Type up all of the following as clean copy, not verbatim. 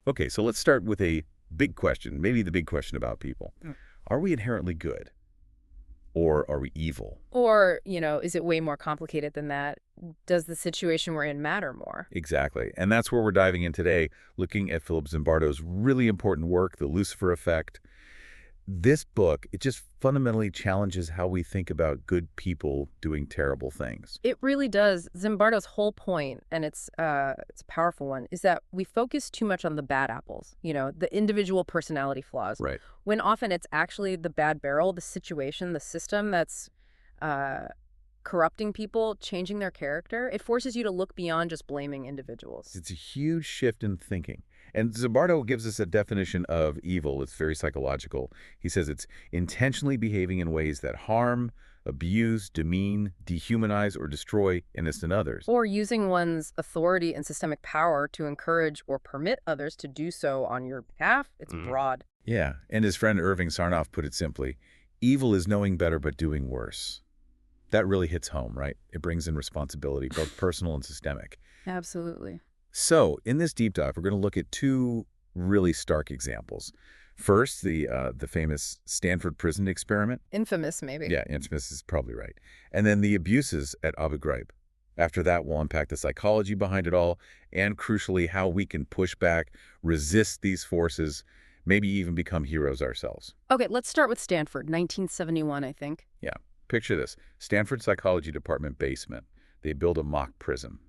Okay, so let's start with a big question, maybe the big question about people. Are we inherently good, or are we evil? Or, is it way more complicated than that? Does the situation we're in matter more? Exactly. And that's where we're diving in today, looking at Philip Zimbardo's really important work, The Lucifer Effect. This book, it just fundamentally challenges how we think about good people doing terrible things. It really does. Zimbardo's whole point, and it's a powerful one, is that we focus too much on the bad apples, the individual personality flaws, Right. when often it's actually the bad barrel, the situation, the system that's corrupting people, changing their character. It forces you to look beyond just blaming individuals. It's a huge shift in thinking. And Zimbardo gives us a definition of evil. It's very psychological. He says it's intentionally behaving in ways that harm, abuse, demean, dehumanize, or destroy innocent others. Or using one's authority and systemic power to encourage or permit others to do so on your behalf. It's broad. Yeah, and his friend Irving Sarnoff put it simply, evil is knowing better but doing worse. That really hits home, right? It brings in responsibility, both personal and systemic. Absolutely. So, in this deep dive, we're going to look at two really stark examples. First, the famous Stanford Prison Experiment. Infamous, maybe. Yeah, infamous is probably right. And then the abuses at Abu Ghraib. After that, we'll unpack the psychology behind it all, and crucially, how we can push back, resist these forces, maybe even become heroes ourselves. Okay, let's start with Stanford, 1971, I think. Yeah, picture this. Stanford Psychology Department basement. They build a mock prison.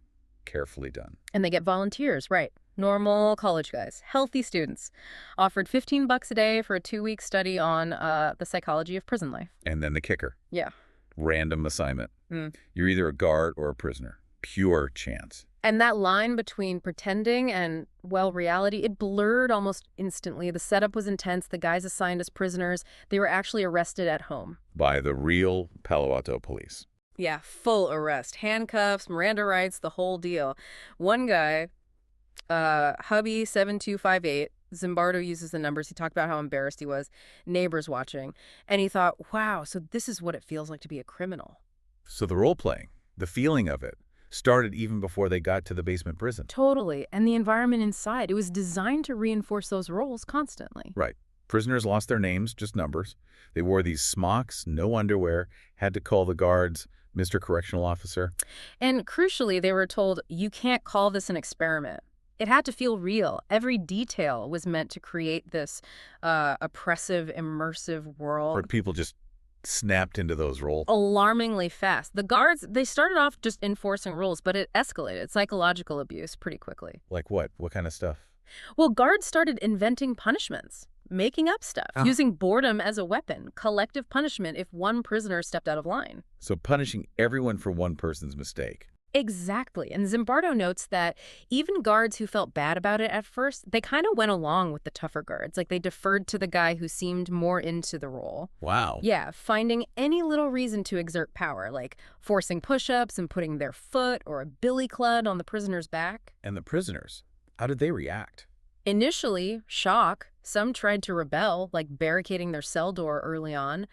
Carefully done. And they get volunteers, right? Normal college guys, healthy students, offered $15 a day for a 2-week study on the psychology of prison life. And then the kicker. Yeah. Random assignment. You're either a guard or a prisoner. Pure chance. And that line between pretending and, well, reality, it blurred almost instantly. The setup was intense. The guys assigned as prisoners, they were actually arrested at home. By the real Palo Alto police. Yeah, full arrest. Handcuffs, Miranda rights, the whole deal. One guy, Hubby 7258, Zimbardo uses the numbers. He talked about how embarrassed he was, neighbors watching. And he thought, wow, so this is what it feels like to be a criminal. So the role-playing, the feeling of it, started even before they got to the basement prison. Totally. And the environment inside, it was designed to reinforce those roles constantly. Right. Prisoners lost their names, just numbers. They wore these smocks, no underwear, had to call the guards, Mr. Correctional Officer. And crucially, they were told, you can't call this an experiment. It had to feel real. Every detail was meant to create this oppressive, immersive world. Where people just snapped into those roles. Alarmingly fast. The guards, they started off just enforcing rules, but it escalated. Psychological abuse pretty quickly. Like what? What kind of stuff? Well, guards started inventing punishments. Making up stuff, using boredom as a weapon, collective punishment if one prisoner stepped out of line. So punishing everyone for one person's mistake. Exactly. And Zimbardo notes that even guards who felt bad about it at first, they kind of went along with the tougher guards. Like they deferred to the guy who seemed more into the role. Wow. Yeah, finding any little reason to exert power, like forcing push-ups and putting their foot or a billy club on the prisoner's back. And the prisoners, how did they react? Initially, shock. Some tried to rebel, like barricading their cell door early on,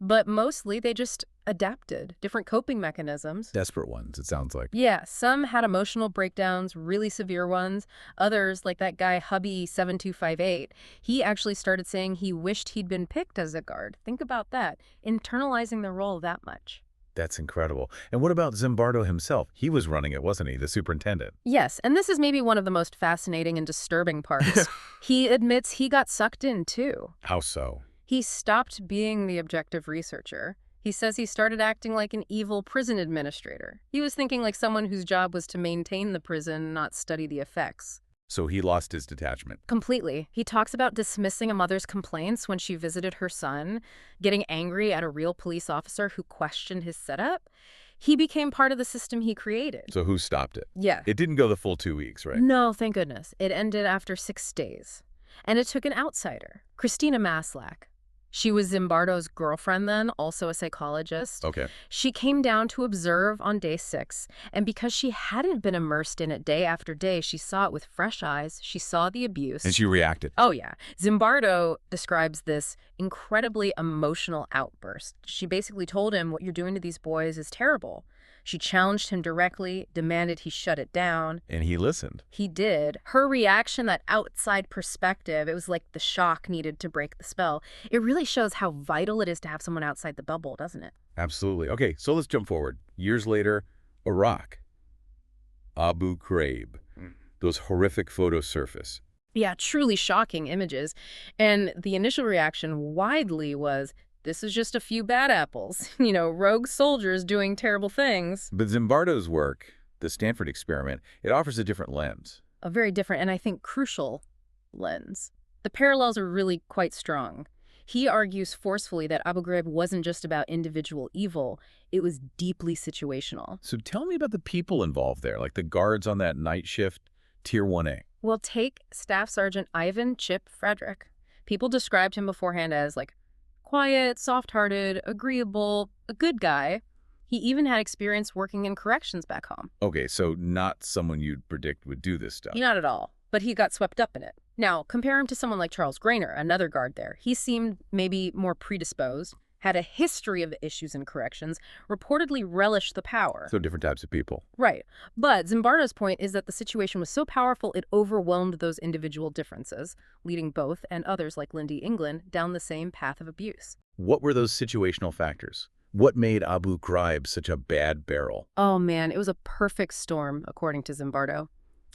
but mostly they just adapted, different coping mechanisms. Desperate ones, it sounds like. Yeah, some had emotional breakdowns, really severe ones. Others, like that guy Hubby 7258, he actually started saying he wished he'd been picked as a guard. Think about that, internalizing the role that much. That's incredible. And what about Zimbardo himself? He was running it, wasn't he, the superintendent? Yes, and this is maybe one of the most fascinating and disturbing parts. He admits he got sucked in, too. How so? He stopped being the objective researcher. He says he started acting like an evil prison administrator. He was thinking like someone whose job was to maintain the prison, not study the effects. So he lost his detachment. Completely. He talks about dismissing a mother's complaints when she visited her son, getting angry at a real police officer who questioned his setup. He became part of the system he created. So who stopped it? Yeah. It didn't go the full 2 weeks, right? No, thank goodness. It ended after 6 days. And it took an outsider, Christina Maslach. She was Zimbardo's girlfriend then, also a psychologist. Okay. She came down to observe on day 6, and because she hadn't been immersed in it day after day, she saw it with fresh eyes. She saw the abuse. And she reacted. Oh, yeah. Zimbardo describes this incredibly emotional outburst. She basically told him, what you're doing to these boys is terrible. She challenged him directly, demanded he shut it down. And he listened. He did. Her reaction, that outside perspective, it was like the shock needed to break the spell. It really shows how vital it is to have someone outside the bubble, doesn't it? Absolutely. Okay, so let's jump forward. Years later, Iraq. Abu Ghraib. Those horrific photos surface. Yeah, truly shocking images. And the initial reaction widely was, this is just a few bad apples. Rogue soldiers doing terrible things. But Zimbardo's work, the Stanford Experiment, it offers a different lens. A very different and I think crucial lens. The parallels are really quite strong. He argues forcefully that Abu Ghraib wasn't just about individual evil, it was deeply situational. So tell me about the people involved there, like the guards on that night shift, Tier 1A. Well, take Staff Sergeant Ivan Chip Frederick. People described him beforehand as, quiet, soft-hearted, agreeable, a good guy. He even had experience working in corrections back home. Okay, so not someone you'd predict would do this stuff. Not at all, but he got swept up in it. Now, compare him to someone like Charles Grainer, another guard there. He seemed maybe more predisposed, had a history of issues in corrections, reportedly relished the power. So different types of people. Right. But Zimbardo's point is that the situation was so powerful it overwhelmed those individual differences, leading both and others like Lindy England down the same path of abuse. What were those situational factors? What made Abu Ghraib such a bad barrel? Oh man, it was a perfect storm, according to Zimbardo.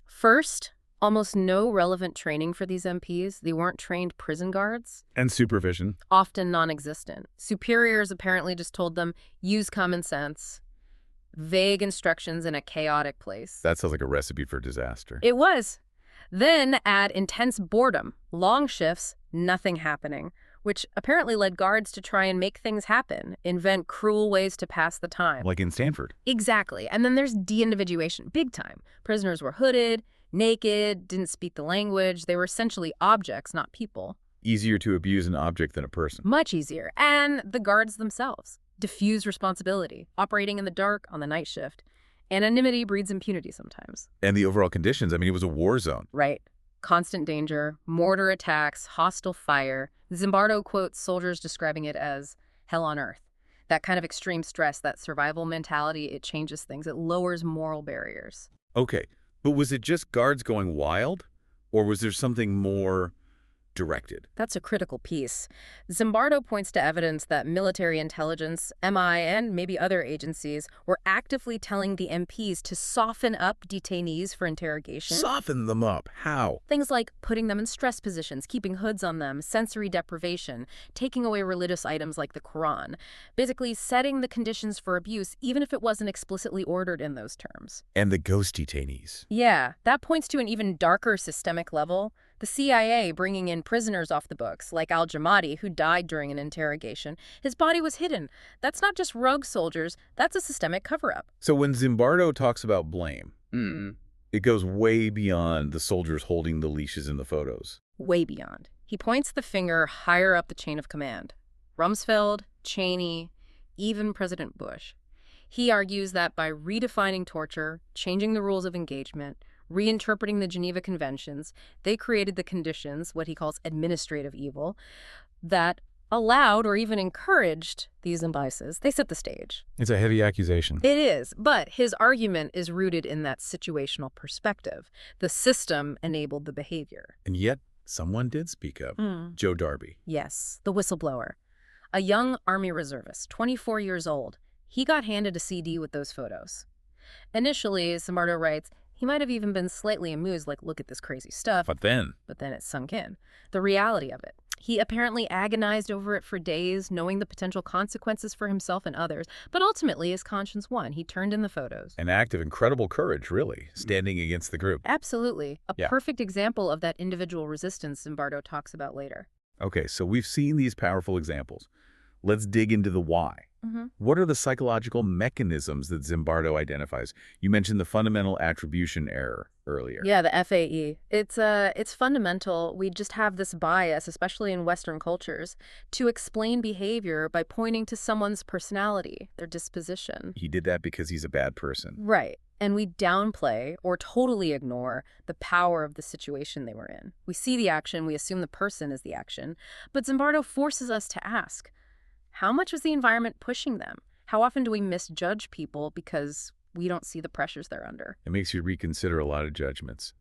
First, almost no relevant training for these MPs. They weren't trained prison guards. And supervision. Often non-existent. Superiors apparently just told them, use common sense. Vague instructions in a chaotic place. That sounds like a recipe for disaster. It was. Then add intense boredom, long shifts, nothing happening, which apparently led guards to try and make things happen, invent cruel ways to pass the time. Like in Stanford. Exactly. And then there's deindividuation, big time. Prisoners were hooded, naked, didn't speak the language. They were essentially objects, not people. Easier to abuse an object than a person. Much easier. And the guards themselves. Diffuse responsibility, operating in the dark on the night shift. Anonymity breeds impunity sometimes. And the overall conditions, I mean, it was a war zone. Right. Constant danger, mortar attacks, hostile fire. Zimbardo quotes soldiers describing it as hell on earth. That kind of extreme stress, that survival mentality, it changes things. It lowers moral barriers. Okay, but was it just guards going wild? Or was there something more directed? That's a critical piece. Zimbardo points to evidence that military intelligence, MI, and maybe other agencies were actively telling the MPs to soften up detainees for interrogation. Soften them up. How? Things like putting them in stress positions, keeping hoods on them, sensory deprivation, taking away religious items like the Quran. Basically setting the conditions for abuse, even if it wasn't explicitly ordered in those terms. And the ghost detainees. Yeah, that points to an even darker systemic level. The CIA bringing in prisoners off the books, like al-Jamadi, who died during an interrogation. His body was hidden. That's not just rogue soldiers, that's a systemic cover-up. So when Zimbardo talks about blame, it goes way beyond the soldiers holding the leashes in the photos. Way beyond. He points the finger higher up the chain of command. Rumsfeld, Cheney, even President Bush. He argues that by redefining torture, changing the rules of engagement, reinterpreting the Geneva Conventions, they created the conditions, what he calls administrative evil, that allowed or even encouraged these abuses. They set the stage. It's a heavy accusation. It is, but his argument is rooted in that situational perspective. The system enabled the behavior. And yet, someone did speak up. Joe Darby. Yes, the whistleblower. A young Army reservist, 24 years old. He got handed a CD with those photos. Initially, Zimbardo writes, he might have even been slightly amused, like, look at this crazy stuff. But then it sunk in. The reality of it. He apparently agonized over it for days, knowing the potential consequences for himself and others. But ultimately, his conscience won. He turned in the photos. an act of incredible courage, really, standing against the group. Absolutely. A Yeah. perfect example of that individual resistance Zimbardo talks about later. Okay, so we've seen these powerful examples. Let's dig into the why. What are the psychological mechanisms that Zimbardo identifies? You mentioned the fundamental attribution error earlier. Yeah, the FAE. It's fundamental. We just have this bias, especially in Western cultures, to explain behavior by pointing to someone's personality, their disposition. He did that because he's a bad person. Right. And we downplay or totally ignore the power of the situation they were in. We see the action, we assume the person is the action, but Zimbardo forces us to ask, how much was the environment pushing them? How often do we misjudge people because we don't see the pressures they're under? It makes you reconsider a lot of judgments.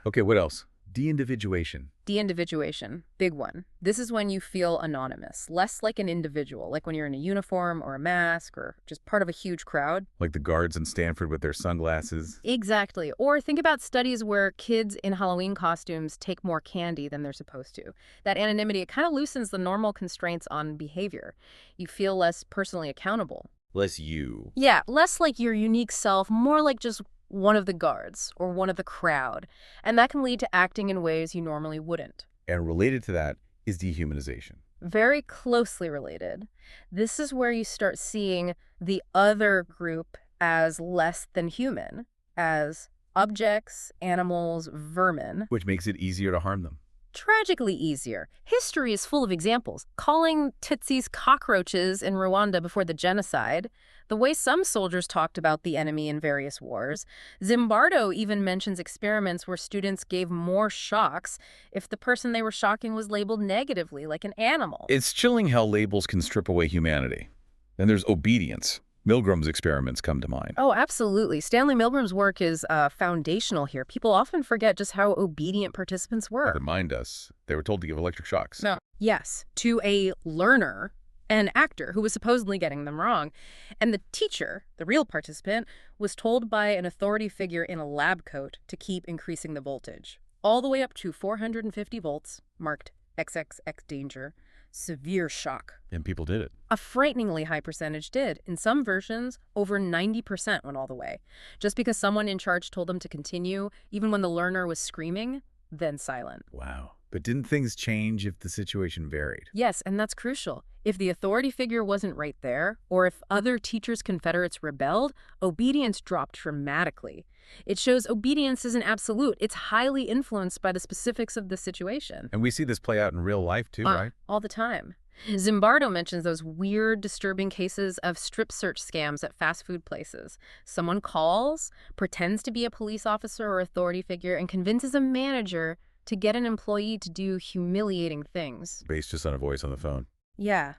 Okay, what else? Deindividuation. Deindividuation, big one. This is when you feel anonymous, less like an individual, like when you're in a uniform or a mask or just part of a huge crowd. Like the guards in Stanford with their sunglasses. Exactly. Or think about studies where kids in Halloween costumes take more candy than they're supposed to. That anonymity, it kind of loosens the normal constraints on behavior. You feel less personally accountable. Less you. Yeah, less like your unique self, more like just one of the guards or one of the crowd. And that can lead to acting in ways you normally wouldn't. And related to that is dehumanization. Very closely related. This is where you start seeing the other group as less than human, as objects, animals, vermin. Which makes it easier to harm them. Tragically easier. History is full of examples. Calling Tutsis cockroaches in Rwanda before the genocide, the way some soldiers talked about the enemy in various wars. Zimbardo even mentions experiments where students gave more shocks if the person they were shocking was labeled negatively, like an animal. It's chilling how labels can strip away humanity. Then there's obedience. Milgram's experiments come to mind. Oh, absolutely. Stanley Milgram's work is foundational here. People often forget just how obedient participants were. Remind us, they were told to give electric shocks. No. Yes, to a learner, an actor who was supposedly getting them wrong. And the teacher, the real participant, was told by an authority figure in a lab coat to keep increasing the voltage, all the way up to 450 volts, marked XXX danger, severe shock. And people did it. A frighteningly high percentage did. In some versions, over 90% went all the way. Just because someone in charge told them to continue, even when the learner was screaming, then silent. Wow. But didn't things change if the situation varied? Yes, and that's crucial. If the authority figure wasn't right there, or if other teachers' confederates rebelled, obedience dropped dramatically. It shows obedience isn't absolute. It's highly influenced by the specifics of the situation. And we see this play out in real life too, right? All the time. Zimbardo mentions those weird, disturbing cases of strip search scams at fast food places. Someone calls, pretends to be a police officer or authority figure, and convinces a manager to get an employee to do humiliating things. Based just on a voice on the phone. Yeah.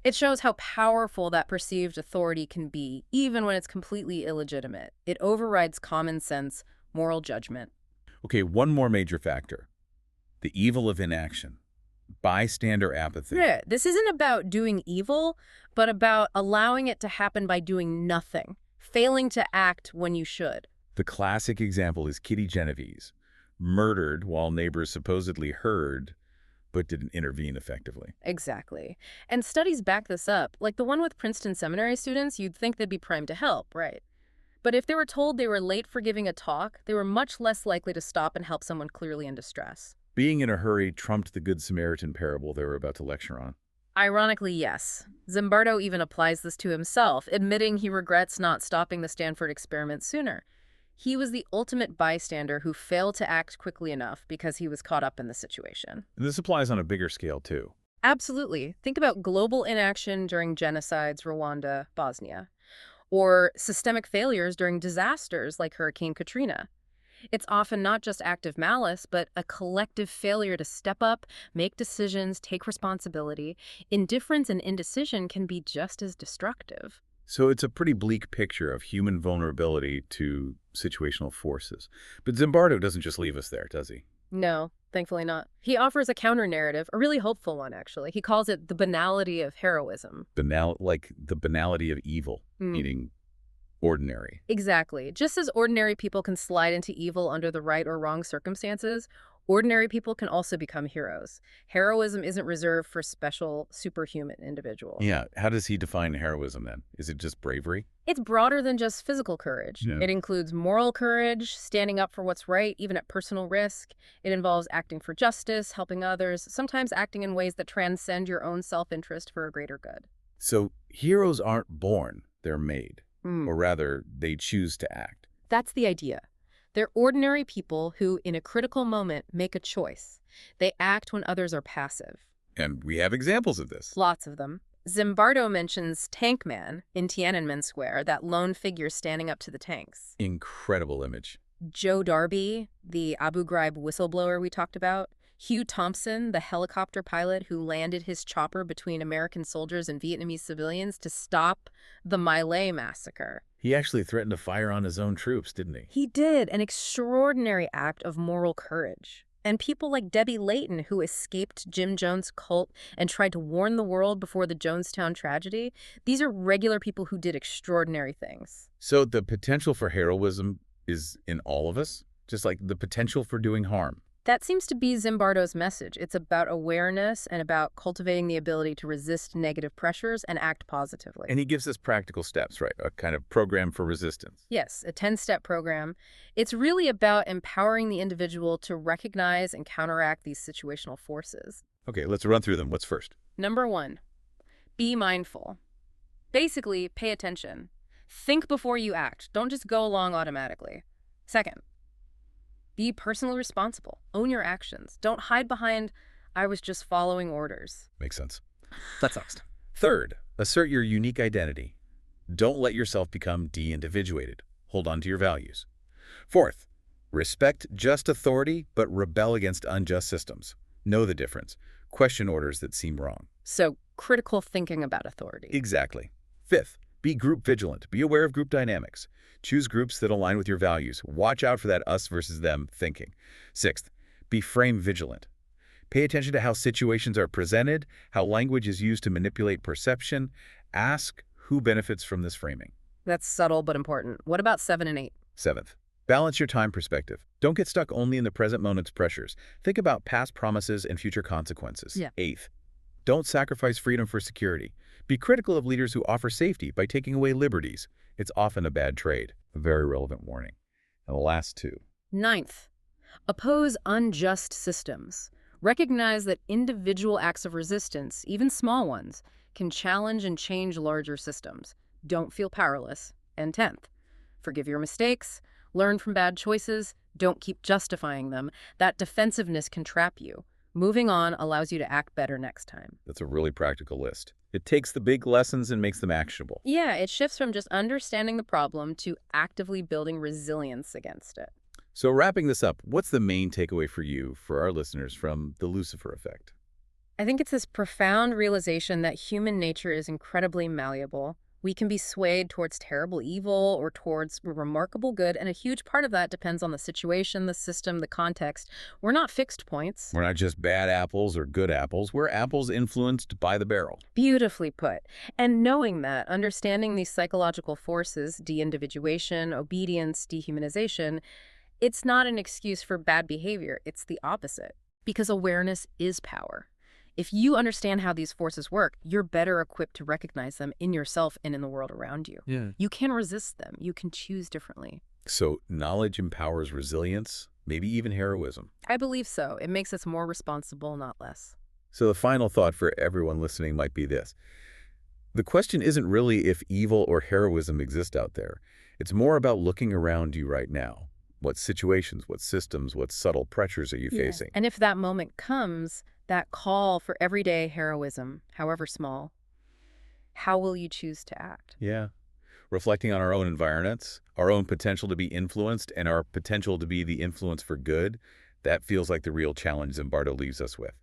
It shows how powerful that perceived authority can be, even when it's completely illegitimate. It overrides common sense, moral judgment. Okay, one more major factor. The evil of inaction. Bystander apathy. Yeah, this isn't about doing evil, but about allowing it to happen by doing nothing, failing to act when you should. The classic example is Kitty Genovese, murdered while neighbors supposedly heard, but didn't intervene effectively. Exactly. And studies back this up. Like the one with Princeton seminary students, you'd think they'd be primed to help, right? But if they were told they were late for giving a talk, they were much less likely to stop and help someone clearly in distress. Being in a hurry trumped the Good Samaritan parable they were about to lecture on. Ironically, yes. Zimbardo even applies this to himself, admitting he regrets not stopping the Stanford experiment sooner. He was the ultimate bystander who failed to act quickly enough because he was caught up in the situation. And this applies on a bigger scale, too. Absolutely. Think about global inaction during genocides, Rwanda, Bosnia, or systemic failures during disasters like Hurricane Katrina. It's often not just active malice, but a collective failure to step up, make decisions, take responsibility. Indifference and indecision can be just as destructive. So it's a pretty bleak picture of human vulnerability to situational forces. But Zimbardo doesn't just leave us there, does he? No, thankfully not. He offers a counter-narrative, a really hopeful one, actually. He calls it the banality of heroism. Like the banality of evil, meaning ordinary. Exactly. Just as ordinary people can slide into evil under the right or wrong circumstances, ordinary people can also become heroes. Heroism isn't reserved for special, superhuman individuals. Yeah. How does he define heroism, then? Is it just bravery? It's broader than just physical courage. Yeah. It includes moral courage, standing up for what's right, even at personal risk. It involves acting for justice, helping others, sometimes acting in ways that transcend your own self-interest for a greater good. So heroes aren't born, they're made. Or rather, they choose to act. That's the idea. They're ordinary people who, in a critical moment, make a choice. They act when others are passive. And we have examples of this. Lots of them. Zimbardo mentions Tank Man in Tiananmen Square, that lone figure standing up to the tanks. Incredible image. Joe Darby, the Abu Ghraib whistleblower we talked about, Hugh Thompson, the helicopter pilot who landed his chopper between American soldiers and Vietnamese civilians to stop the My Lai massacre. He actually threatened to fire on his own troops, didn't he? He did, an extraordinary act of moral courage. And people like Debbie Layton, who escaped Jim Jones' cult and tried to warn the world before the Jonestown tragedy, these are regular people who did extraordinary things. So the potential for heroism is in all of us? Just like the potential for doing harm? That seems to be Zimbardo's message. It's about awareness and about cultivating the ability to resist negative pressures and act positively. And he gives us practical steps, right? A kind of program for resistance. Yes, a 10-step program. It's really about empowering the individual to recognize and counteract these situational forces. Okay, let's run through them. What's first? Number 1, be mindful. Basically, pay attention. Think before you act. Don't just go along automatically. Second, be personally responsible. Own your actions. Don't hide behind, I was just following orders. Makes sense. That's next. Third, assert your unique identity. Don't let yourself become de-individuated. Hold on to your values. Fourth, respect just authority, but rebel against unjust systems. Know the difference. Question orders that seem wrong. So, critical thinking about authority. Exactly. Fifth, be group vigilant. Be aware of group dynamics. Choose groups that align with your values. Watch out for that us versus them thinking. Sixth, be frame vigilant. Pay attention to how situations are presented, how language is used to manipulate perception. Ask who benefits from this framing. That's subtle but important. What about 7 and 8? Seventh, balance your time perspective. Don't get stuck only in the present moment's pressures. Think about past promises and future consequences. Yeah. Eighth, don't sacrifice freedom for security. Be critical of leaders who offer safety by taking away liberties. It's often a bad trade. A very relevant warning. And the last two. Ninth, oppose unjust systems. Recognize that individual acts of resistance, even small ones, can challenge and change larger systems. Don't feel powerless. And 10th, forgive your mistakes, learn from bad choices, don't keep justifying them. That defensiveness can trap you. Moving on allows you to act better next time. That's a really practical list. It takes the big lessons and makes them actionable. Yeah, it shifts from just understanding the problem to actively building resilience against it. So wrapping this up, what's the main takeaway for you, for our listeners, from the Lucifer effect? I think it's this profound realization that human nature is incredibly malleable. We can be swayed towards terrible evil or towards remarkable good, and a huge part of that depends on the situation, the system, the context. We're not fixed points. We're not just bad apples or good apples. We're apples influenced by the barrel. Beautifully put. And knowing that, understanding these psychological forces, deindividuation, obedience, dehumanization, it's not an excuse for bad behavior. It's the opposite. Because awareness is power. If you understand how these forces work, you're better equipped to recognize them in yourself and in the world around you. Yeah. You can resist them. You can choose differently. So knowledge empowers resilience, maybe even heroism. I believe so. It makes us more responsible, not less. So the final thought for everyone listening might be this. The question isn't really if evil or heroism exist out there. It's more about looking around you right now. What situations, what systems, what subtle pressures are you facing? And if that moment comes, that call for everyday heroism, however small, how will you choose to act? Yeah. Reflecting on our own environments, our own potential to be influenced, and our potential to be the influence for good, that feels like the real challenge Zimbardo leaves us with.